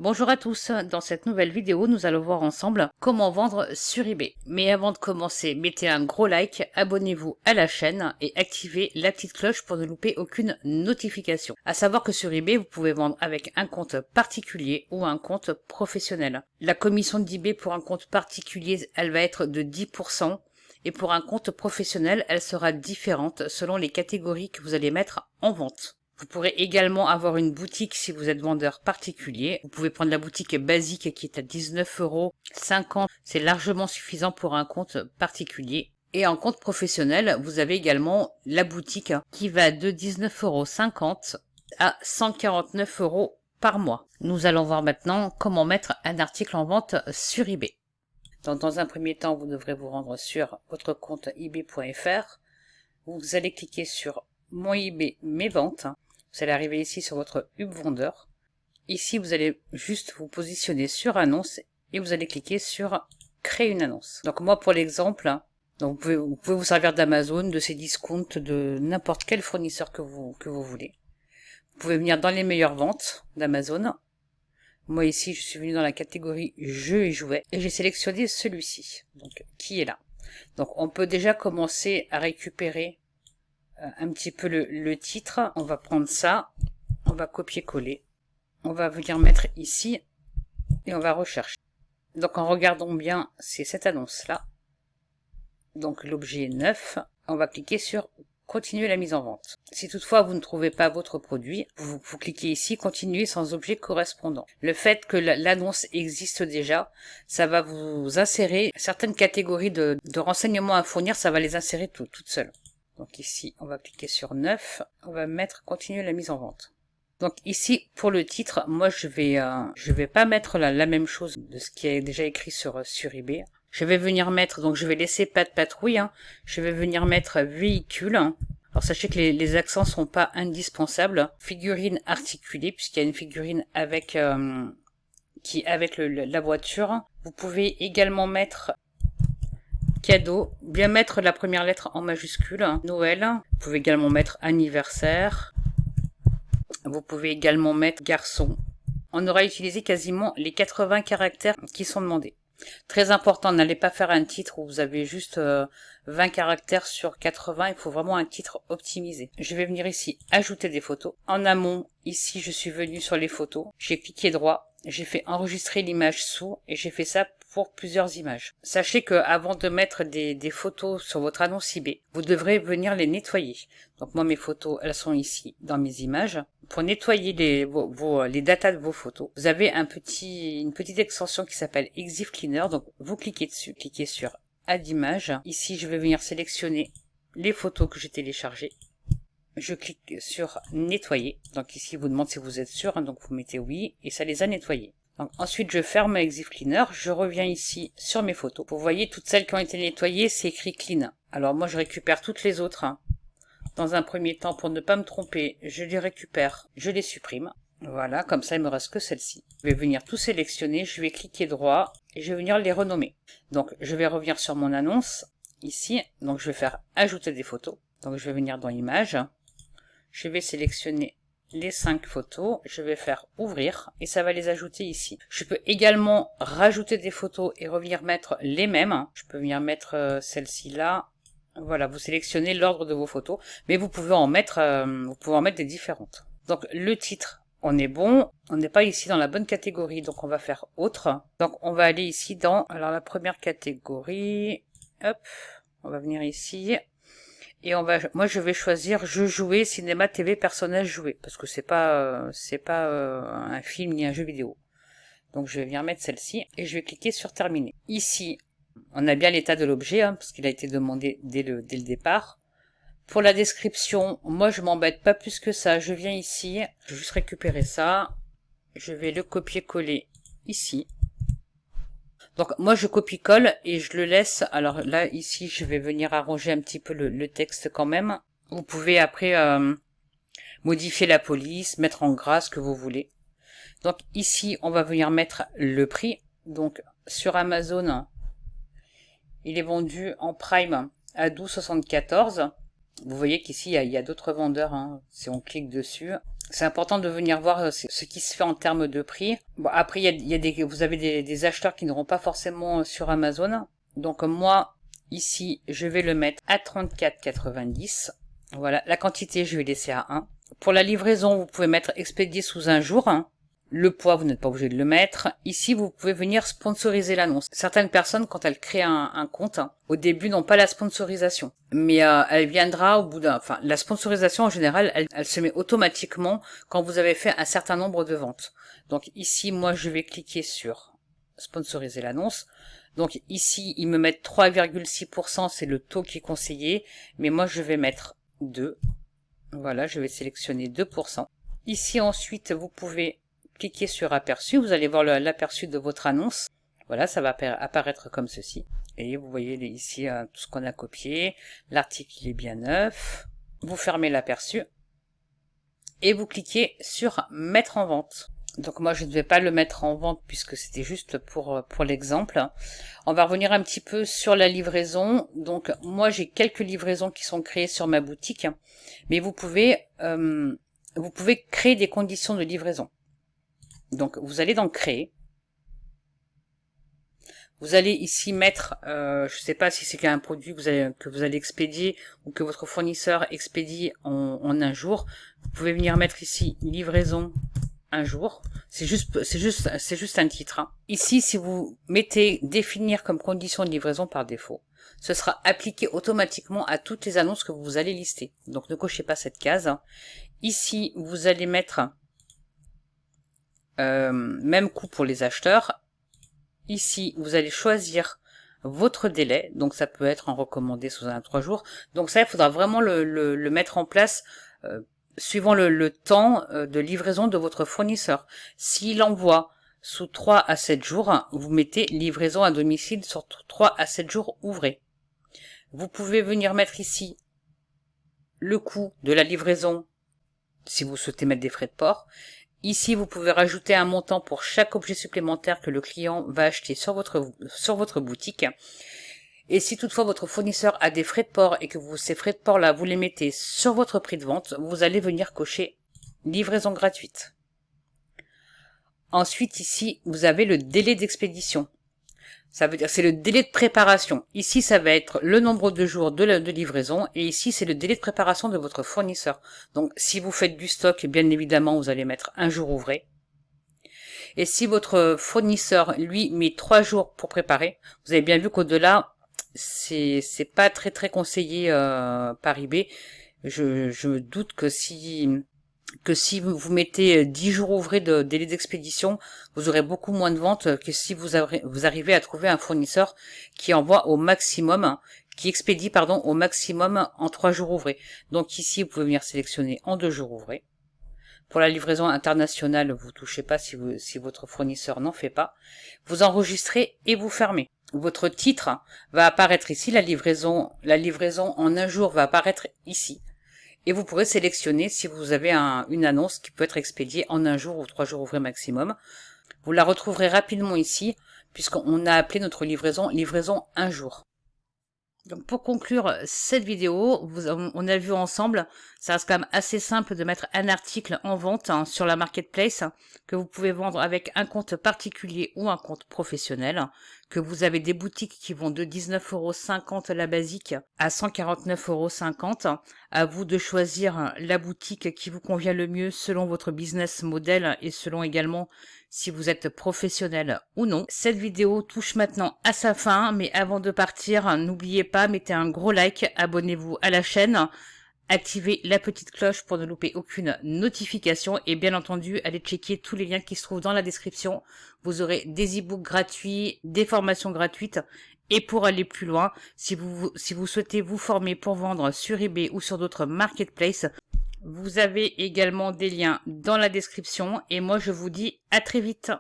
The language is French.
Bonjour à tous, dans cette nouvelle vidéo nous allons voir ensemble comment vendre sur eBay. Mais avant de commencer, mettez un gros like, abonnez-vous à la chaîne et activez la petite cloche pour ne louper aucune notification. À savoir que sur eBay vous pouvez vendre avec un compte particulier ou un compte professionnel. La commission d'eBay pour un compte particulier elle va être de 10%. Et pour un compte professionnel, elle sera différente selon les catégories que vous allez mettre en vente. Vous pourrez également avoir une boutique si vous êtes vendeur particulier. Vous pouvez prendre la boutique basique qui est à 19,50 €. C'est largement suffisant pour un compte particulier. Et en compte professionnel, vous avez également la boutique qui va de 19,50 € à 149 € par mois. Nous allons voir maintenant comment mettre un article en vente sur eBay. Donc, dans un premier temps, vous devrez vous rendre sur votre compte ebay.fr. Vous allez cliquer sur Mon eBay, mes ventes. Vous allez arriver ici sur votre hub vendeur. Ici, vous allez juste vous positionner sur annonce et vous allez cliquer sur créer une annonce. Donc moi, pour l'exemple, donc vous pouvez vous servir d'Amazon, de ces discounts, de n'importe quel fournisseur que vous voulez. Vous pouvez venir dans les meilleures ventes d'Amazon. Moi ici, je suis venu dans la catégorie jeux et jouets et j'ai sélectionné celui-ci, donc qui est là. Donc on peut déjà commencer à récupérer un petit peu le titre. On va prendre ça, on va copier-coller, on va venir mettre ici et on va rechercher. Donc en regardant bien, c'est cette annonce-là. Donc l'objet est neuf. On va cliquer sur continuer la mise en vente. Si toutefois vous ne trouvez pas votre produit, vous cliquez ici continuer sans objet correspondant. Le fait que l'annonce existe déjà, ça va vous insérer certaines catégories de renseignements à fournir, ça va les insérer toutes seules. Donc ici, on va cliquer sur 9, on va mettre continuer la mise en vente. Donc ici, pour le titre, moi je vais pas mettre la même chose de ce qui est déjà écrit sur eBay. Je vais venir mettre, donc je vais laisser pas de patrouille, je vais venir mettre véhicule. Alors sachez que les accents sont pas indispensables. Figurine articulée, puisqu'il y a une figurine avec la voiture. Vous pouvez également mettre cadeau, bien mettre la première lettre en majuscule, Noël. Vous pouvez également mettre anniversaire. Vous pouvez également mettre garçon. On aura utilisé quasiment les 80 caractères qui sont demandés. Très important, n'allez pas faire un titre où vous avez juste 20 caractères sur 80, il faut vraiment un titre optimisé. Je vais venir ici ajouter des photos. En amont, ici je suis venu sur les photos, j'ai cliqué droit, j'ai fait enregistrer l'image sous et j'ai fait ça pour plusieurs images. Sachez que avant de mettre des photos sur votre annonce eBay, vous devrez venir les nettoyer. Donc moi mes photos, elles sont ici dans mes images. Pour nettoyer les datas de vos photos, vous avez une petite extension qui s'appelle Exif Cleaner. Donc vous cliquez dessus, cliquez sur Add image. Ici je vais venir sélectionner les photos que j'ai téléchargées. Je clique sur nettoyer. Donc ici il vous demande si vous êtes sûr, donc vous mettez oui et ça les a nettoyées. Donc ensuite je ferme Exif Cleaner, je reviens ici sur mes photos. Vous voyez toutes celles qui ont été nettoyées, c'est écrit clean. Alors moi je récupère toutes les autres. Dans un premier temps, pour ne pas me tromper, je les récupère, je les supprime. Voilà, comme ça il me reste que celle-ci. Je vais venir tout sélectionner, je vais cliquer droit et je vais venir les renommer. Donc je vais revenir sur mon annonce, ici, donc je vais faire ajouter des photos. Donc je vais venir dans images, je vais sélectionner les 5 photos, je vais faire ouvrir et ça va les ajouter ici. Je peux également rajouter des photos et revenir mettre les mêmes. Je peux venir mettre celle-ci là. Voilà, vous sélectionnez l'ordre de vos photos, mais vous pouvez en mettre des différentes. Donc le titre, on est bon, on n'est pas ici dans la bonne catégorie, donc on va faire autre. Donc on va aller ici dans la première catégorie. Hop, on va venir ici. Et moi je vais choisir jeu joué, cinéma, TV, personnage joué, parce que c'est pas un film ni un jeu vidéo. Donc je vais venir mettre celle-ci et je vais cliquer sur terminer. Ici, on a bien l'état de l'objet, parce qu'il a été demandé dès le départ. Pour la description, moi je m'embête pas plus que ça. Je viens ici, je vais juste récupérer ça. Je vais le copier-coller ici. Donc moi je copie-colle et je le laisse. Alors là ici je vais venir arranger un petit peu le texte quand même. Vous pouvez après modifier la police, mettre en gras ce que vous voulez. Donc ici on va venir mettre le prix. Donc sur Amazon, il est vendu en prime à 12,74. Vous voyez qu'ici il y a d'autres vendeurs. Si on clique dessus, C'est important de venir voir ce qui se fait en termes de prix. Bon, après, vous avez des acheteurs qui n'auront pas forcément sur Amazon. Donc moi, ici, je vais le mettre à 34,90. Voilà, la quantité, je vais laisser à 1. Pour la livraison, vous pouvez mettre expédié sous un jour. Le poids, vous n'êtes pas obligé de le mettre. Ici, vous pouvez venir sponsoriser l'annonce. Certaines personnes, quand elles créent un compte, au début, n'ont pas la sponsorisation. Mais elle viendra au bout d'un... Enfin, la sponsorisation, en général, elle se met automatiquement quand vous avez fait un certain nombre de ventes. Donc ici, moi, je vais cliquer sur sponsoriser l'annonce. Donc ici, ils me mettent 3,6%, c'est le taux qui est conseillé. Mais moi, je vais mettre 2. Voilà, je vais sélectionner 2%. Ici, ensuite, vous pouvez cliquez sur aperçu, vous allez voir l'aperçu de votre annonce. Voilà, ça va apparaître comme ceci. Et vous voyez ici tout ce qu'on a copié. L'article est bien neuf. Vous fermez l'aperçu. Et vous cliquez sur mettre en vente. Donc moi je ne vais pas le mettre en vente puisque c'était juste pour l'exemple. On va revenir un petit peu sur la livraison. Donc moi j'ai quelques livraisons qui sont créées sur ma boutique. Mais vous pouvez créer des conditions de livraison. Donc, vous allez dans créer. Vous allez ici mettre, je ne sais pas si c'est un produit que vous allez expédier ou que votre fournisseur expédie en un jour. Vous pouvez venir mettre ici livraison un jour. C'est juste un titre. Hein. Ici, si vous mettez définir comme condition de livraison par défaut, ce sera appliqué automatiquement à toutes les annonces que vous allez lister. Donc, ne cochez pas cette case. Ici, vous allez mettre même coût pour les acheteurs. Ici, vous allez choisir votre délai. Donc, ça peut être en recommandé sous 3 jours. Donc, ça, il faudra vraiment le mettre en place suivant le temps de livraison de votre fournisseur. S'il envoie sous 3 à 7 jours, vous mettez livraison à domicile sur 3 à 7 jours ouvrés. Vous pouvez venir mettre ici le coût de la livraison si vous souhaitez mettre des frais de port. Ici, vous pouvez rajouter un montant pour chaque objet supplémentaire que le client va acheter sur votre boutique. Et si toutefois votre fournisseur a des frais de port et que ces frais de port-là, vous les mettez sur votre prix de vente, vous allez venir cocher livraison gratuite. Ensuite, ici, vous avez le délai d'expédition. Ça veut dire c'est le délai de préparation. Ici, ça va être le nombre de jours de livraison. Et ici, c'est le délai de préparation de votre fournisseur. Donc, si vous faites du stock, bien évidemment, vous allez mettre un jour ouvré. Et si votre fournisseur, lui, met 3 jours pour préparer, vous avez bien vu qu'au-delà, c'est pas très conseillé par eBay. Je me doute que si vous mettez 10 jours ouvrés de délai d'expédition, vous aurez beaucoup moins de ventes que si vous arrivez à trouver un fournisseur qui envoie au maximum, qui expédie au maximum en 3 jours ouvrés. Donc ici, vous pouvez venir sélectionner en 2 jours ouvrés. Pour la livraison internationale, vous touchez pas si votre fournisseur n'en fait pas. Vous enregistrez et vous fermez. Votre titre va apparaître ici, la livraison en un jour va apparaître ici. Et vous pourrez sélectionner si vous avez une annonce qui peut être expédiée en 1 jour ou 3 jours ouvrés maximum. Vous la retrouverez rapidement ici, puisqu'on a appelé notre livraison 1 jour. Donc pour conclure cette vidéo, on a vu ensemble, ça reste quand même assez simple de mettre un article en vente sur la marketplace que vous pouvez vendre avec un compte particulier ou un compte professionnel, que vous avez des boutiques qui vont de 19,50 € la basique à 149,50 €. À vous de choisir la boutique qui vous convient le mieux selon votre business model et selon également si vous êtes professionnel ou non. Cette vidéo touche maintenant à sa fin, mais avant de partir, n'oubliez pas, mettez un gros like, abonnez-vous à la chaîne, activez la petite cloche pour ne louper aucune notification et bien entendu, allez checker tous les liens qui se trouvent dans la description. Vous aurez des e-books gratuits, des formations gratuites et pour aller plus loin, si vous souhaitez vous former pour vendre sur eBay ou sur d'autres marketplaces, vous avez également des liens dans la description et moi je vous dis à très vite.